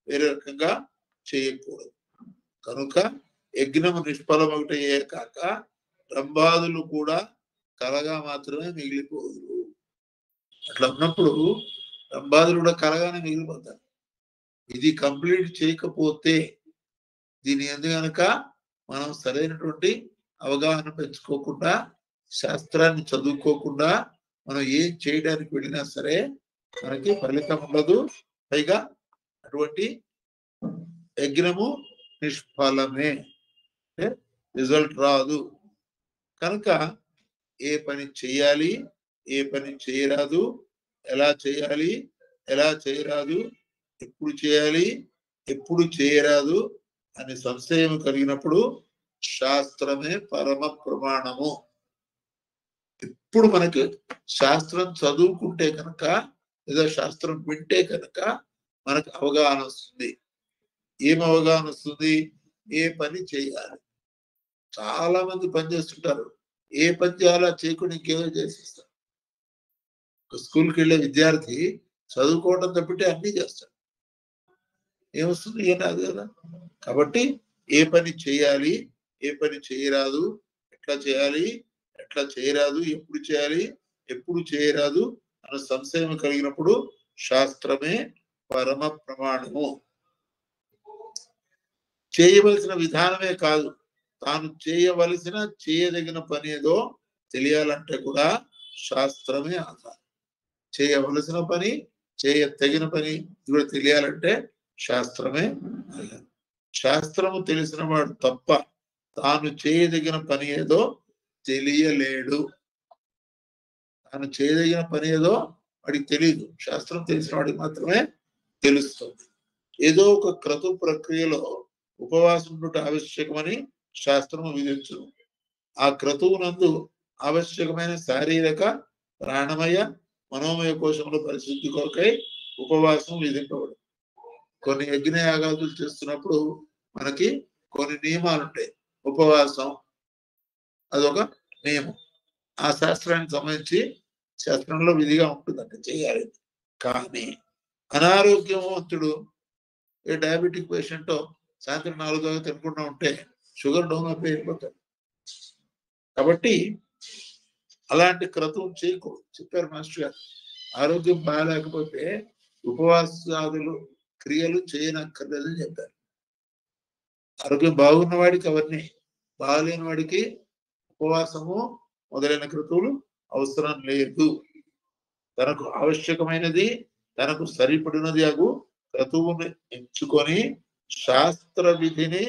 వేరే రకంగా చేయకూడదు. కనుక యజ్ఞము నిష్ఫలమొకటయే కాక రంభాదులు కూడా కలగా మాత్రమే మిగిలిపోదు. అట్లా ఉన్నప్పుడు రంభాదులు కూడా కలగానే మిగిలిపోతారు. ఇది కంప్లీట్ చేయకపోతే దీని ఎందు కనుక మనం సరైనటువంటి అవగాహన పెంచుకోకుండా, శాస్త్రాన్ని చదువుకోకుండా మనం ఏం చేయడానికి వెళ్ళినా సరే మనకి ఫలితం ఉండదు. పైగా అటువంటి యజ్ఞము నిష్ఫలమే, రిజల్ట్ రాదు. కనుక ఏ పని చేయాలి, ఏ పని చేయరాదు, ఎలా చేయాలి, ఎలా చేయరాదు, ఎప్పుడు చేయాలి, ఎప్పుడు చేయరాదు అని సంశయం కలిగినప్పుడు శాస్త్రమే పరమ ప్రమాణము. ఇప్పుడు మనకి శాస్త్రం చదువుకుంటే కనుక లేదా శాస్త్రం వింటే కనుక మనకు అవగాహన వస్తుంది. ఏం అవగాహన వస్తుంది? ఏ పని చేయాలి. చాలా మంది పని చేస్తుంటారు, ఏ పని చేయాలో చేయకుండా ఇంకేదో చేసేస్తారు. స్కూల్కి వెళ్ళే విద్యార్థి చదువుకోవడం తప్పితే అన్నీ చేస్తాడు, ఏమొస్తుంది? ఏం రాదు కదా. కాబట్టి ఏ పని చేయాలి, ఏ పని చేయరాదు, ఎట్లా చేయాలి, ఎట్లా చేయరాదు, ఎప్పుడు చేయాలి, ఎప్పుడు చేయరాదు అన్న సంశయం కలిగినప్పుడు శాస్త్రమే పరమ ప్రమాణము. చేయవలసిన విధానమే కాదు, తాను చేయవలసిన చేయదగిన పని ఏదో తెలియాలంటే కూడా శాస్త్రమే ఆధారం. చేయవలసిన పని, చేయతగిన పని కూడా తెలియాలంటే శాస్త్రమే ఆధారం. శాస్త్రము తెలిసిన వాడు తప్ప తాను చేయదగిన పని ఏదో తెలియలేడు. తాను చేయదగిన పని ఏదో వాడికి తెలియదు, శాస్త్రం తెలిసిన వాడికి మాత్రమే తెలుస్తుంది. ఏదో ఒక క్రతు ప్రక్రియలో ఉపవాసం ఉండుట ఆవశ్యకమని శాస్త్రము విధించును. ఆ క్రతువునందు ఆవశ్యకమైన శారీరక ప్రాణమయ మనోమయ కోశముల పరిశుద్ధి కొరకై ఉపవాసం విధింపబడు. కొన్ని యజ్ఞయాగాదులు చేస్తున్నప్పుడు మనకి కొన్ని నియమాలు ఉంటాయి. ఉపవాసం అదొక నియమం, ఆ శాస్త్రానికి సంబంధించి శాస్త్రంలో విధిగా ఉంటుందంటే చేయాలి. కానీ అనారోగ్యవంతుడు ఏ డయాబెటిక్ పేషెంట్ సాయంత్రం 4 దాకా తినకుండా ఉంటే షుగర్ డౌన్ అయిపోయి వెళ్ళిపోతాడు. కాబట్టి అలాంటి క్రతువు చేయకూడదు చెప్పారు మాస్టర్ గారు. ఆరోగ్యం బాగాలేకపోతే ఉపవాసాదులు క్రియలు చేయనక్కర్లేదని చెప్పారు. ఆరోగ్యం బాగున్న వాడికి అవన్నీ, బాగలేని వాడికి ఉపవాసము మొదలైన క్రతువులు అవసరం లేదు. తనకు ఆవశ్యకమైనది, తనకు సరిపడినది అగు క్రతువును ఎంచుకొని శాస్త్ర విధిని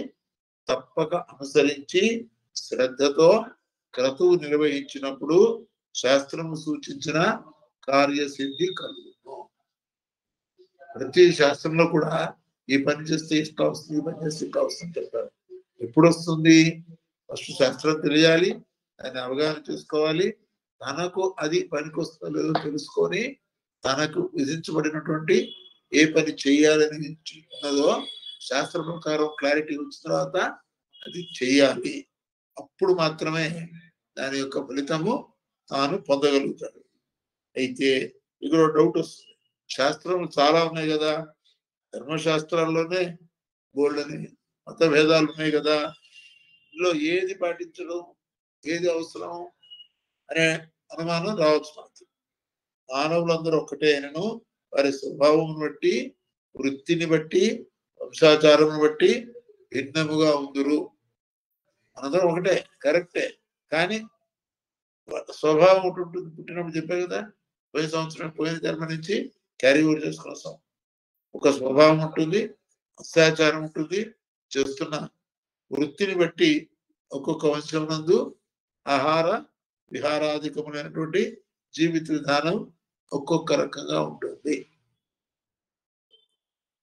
తప్పక అనుసరించి శ్రద్ధతో క్రతువు నిర్వహించినప్పుడు శాస్త్రము సూచించిన కార్యసిద్ధి కలుగును. ప్రతి శాస్త్రంలో కూడా ఈ పని చేస్తే ఇష్టం వస్తుంది, ఈ పని చేస్తే ఇష్టం వస్తుంది చెప్తారు. ఎప్పుడు వస్తుంది? ఫస్ట్ శాస్త్రం తెలియాలి, దాన్ని అవగాహన చేసుకోవాలి, తనకు అది పనికొస్తుందో లేదో తెలుసుకొని తనకు విధించబడినటువంటి ఏ పని చేయాలని ఉన్నదో శాస్త్ర ప్రకారం క్లారిటీ వచ్చిన తర్వాత అది చెయ్యాలి. అప్పుడు మాత్రమే దాని యొక్క ఫలితము తాను పొందగలుగుతాడు. అయితే ఇక్కడ డౌట్ వస్తుంది, శాస్త్రం చాలా ఉన్నాయి కదా, ధర్మశాస్త్రాల్లోనే బోల్డని మత భేదాలు ఉన్నాయి కదా, ఇందులో ఏది పాటించడం, ఏది అవసరం అనే అనుమానం రావచ్చు మనకి. మానవులందరూ ఒక్కటే అయినను వారి స్వభావం బట్టి, వృత్తిని బట్టి, వంశాచారం బట్టి భిన్నముగా ఉందురు. అందరం ఒకటే, కరెక్టే. కానీ స్వభావం ఒకటి ఉంటుంది. పుట్టినప్పుడు చెప్పే కదా, పోయిన సంవత్సరం పోయిన జన్మ నుంచి క్యారీ ఓవర్ చేసుకుని వస్తాం. ఒక స్వభావం ఉంటుంది, వంశాచారం ఉంటుంది, చేస్తున్న వృత్తిని బట్టి ఒక్కొక్క వంశం నందు ఆహార విహారాధికములైనటువంటి జీవిత విధానం ఒక్కొక్క రకంగా ఉంటుంది.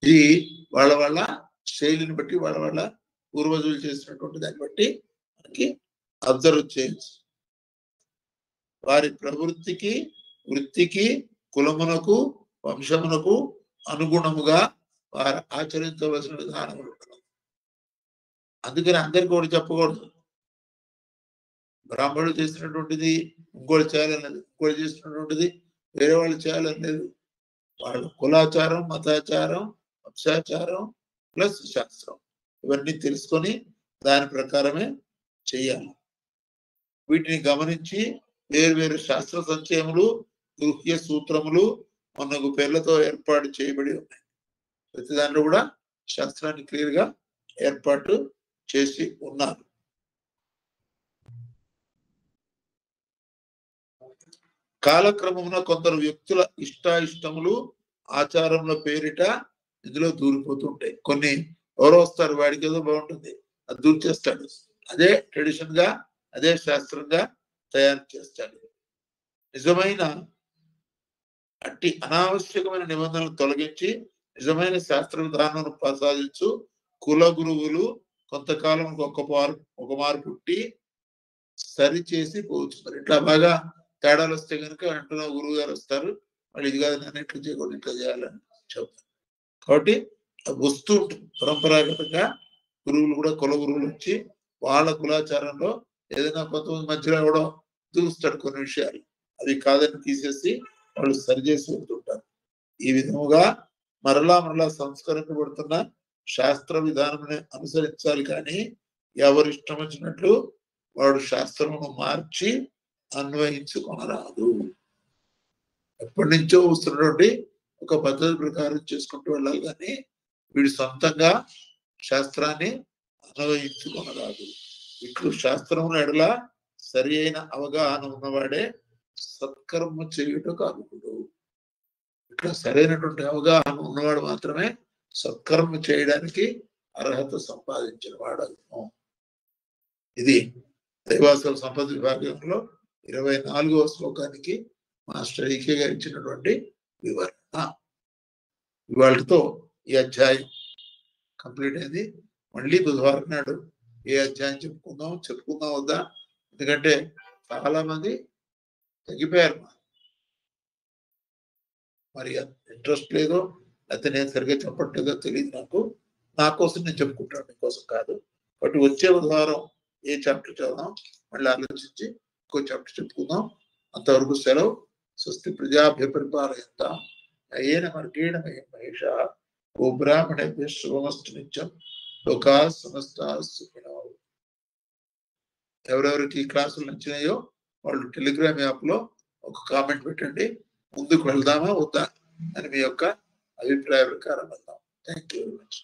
ఇది వాళ్ళ వాళ్ళ శైలిని బట్టి, వాళ్ళ వాళ్ళ పూర్వజులు చేసినటువంటి దాన్ని బట్టి మనకి అబ్జర్వ్ చేయొచ్చు. వారి ప్రవృత్తికి, వృత్తికి, కులమునకు, వంశమునకు అనుగుణముగా వారు ఆచరించవలసిన విధానములు ఉంటాయి. అందుకని అందరికీ ఒకటి చెప్పకూడదు. బ్రాహ్మణుడు చేసినటువంటిది ఇంకోటి చేయాలనేది, ఇంకోటి చేసినటువంటిది వేరే వాళ్ళు చేయాలనేది. వాళ్ళ కులాచారం, మతాచారం, వంశాచారం ప్లస్ శాస్త్రం ఇవన్నీ తెలుసుకొని దాని ప్రకారమే చెయ్యాలి. వీటిని గమనించి వేరు శాస్త్ర సంచయములు, గృహ్య సూత్రములు మొన్నగు పేర్లతో ఏర్పాటు చేయబడి ఉన్నాయి. ప్రతి దాంట్లో కూడా శాస్త్రాన్ని క్లియర్ గా ఏర్పాటు చేసి ఉన్నారు. కాలక్రమమున కొందరు వ్యక్తుల ఇష్టాయిష్టములు ఆచారముల పేరిట ఇందులో దూరిపోతుంటాయి. కొన్ని ఎవరో వస్తారు, వాడికి ఏదో బాగుంటుంది, అది దూరి చేస్తాడు, అదే ట్రెడిషన్ గా, అదే శాస్త్రంగా తయారు చేస్తాడు. నిజమైన అట్టి అనావశ్యకమైన నిబంధనలు తొలగించి నిజమైన శాస్త్ర విధానం ప్రసాదించు కుల గురువులు కొంతకాలం ఒక మారు పుట్టి సరి చేసి పోతున్నారు. ఇట్లా బాగా తేడాలు వస్తే కనుక వెంటనే గురువు గారు వస్తారు, వాళ్ళు ఇది కాదు నేను ఇట్లా చేయకూడదు, ఇట్లా చేయాలని చెప్తారు. కాబట్టి వస్తూ ఉంటుంది పరంపరాగతంగా. గురువులు కూడా కుల గురువులు వచ్చి వాళ్ళ కులాచారంలో ఏదైనా కొంతమంది మధ్యలో కూడా చూస్తాడు కొన్ని విషయాలు, అవి కాదని తీసేసి వాళ్ళు సరిచేసి వెళ్తుంటారు. ఈ విధముగా మరలా సంస్కరించబడుతున్న శాస్త్ర విధానాన్ని అనుసరించాలి. కానీ ఎవరు ఇష్టం వచ్చినట్లు వాడు శాస్త్రమును మార్చి అన్వయించుకొనరాదు. ఎప్పటి నుంచో వస్తున్నటువంటి ఒక పద్ధతి ప్రకారం చేసుకుంటూ వెళ్ళాలి, కానీ వీడు సొంతంగా శాస్త్రాన్ని అన్వయించుకొనరాదు. ఇట్లు శాస్త్రమును ఎడల సరి అయిన అవగాహన ఉన్నవాడే సత్కర్మ చేయుటకు అర్హుడు. ఇట్లా సరైనటువంటి అవగాహన ఉన్నవాడు మాత్రమే సత్కర్మ చేయడానికి అర్హత సంపాదించిన వాడు. ఇది దైవాసుల సంపద విభాగంలో 24వ శ్లోకానికి మాస్టర్ ఈకే గారు ఇచ్చినటువంటి వివరణ. ఇవాళతో ఈ అధ్యాయం కంప్లీట్ అయింది. మళ్ళీ బుధవారం నాడు ఏ అధ్యాయం చెప్పుకుందాం వద్దా? ఎందుకంటే చాలా మంది తగ్గిపోయారు. మరి ఇంట్రెస్ట్ లేదో లేకపోతే నేను సరిగ్గా చెప్పట్లేదో తెలియదు. నా కోసం నేను చెప్పుకుంటాను, మీకోసం కాదు. బట్ వచ్చే బుధవారం ఏ చాప్టర్ చదువుదాం, మళ్ళీ ఆలోచించి ఇంకో చాప్టర్ చెప్పుకుందాం. అంతవరకు సెలవు. స్వస్తి ప్రజాభ్య పరిపాలయంతాం అయేన మార్గేణ మహిషా గోబ్రాహ్మణేభ్య శుభమస్తు నిత్యం లోకా సమస్తా సుఖినో. ఎవరెవరికి ఈ క్లాసులు నచ్చినాయో వాళ్ళు టెలిగ్రామ్ యాప్ లో ఒక కామెంట్ పెట్టండి. ముందుకు వెళ్దామా వద్దా అని మీ యొక్క అభిప్రాయ ప్రకారం వెళ్దాం. Thank you very much.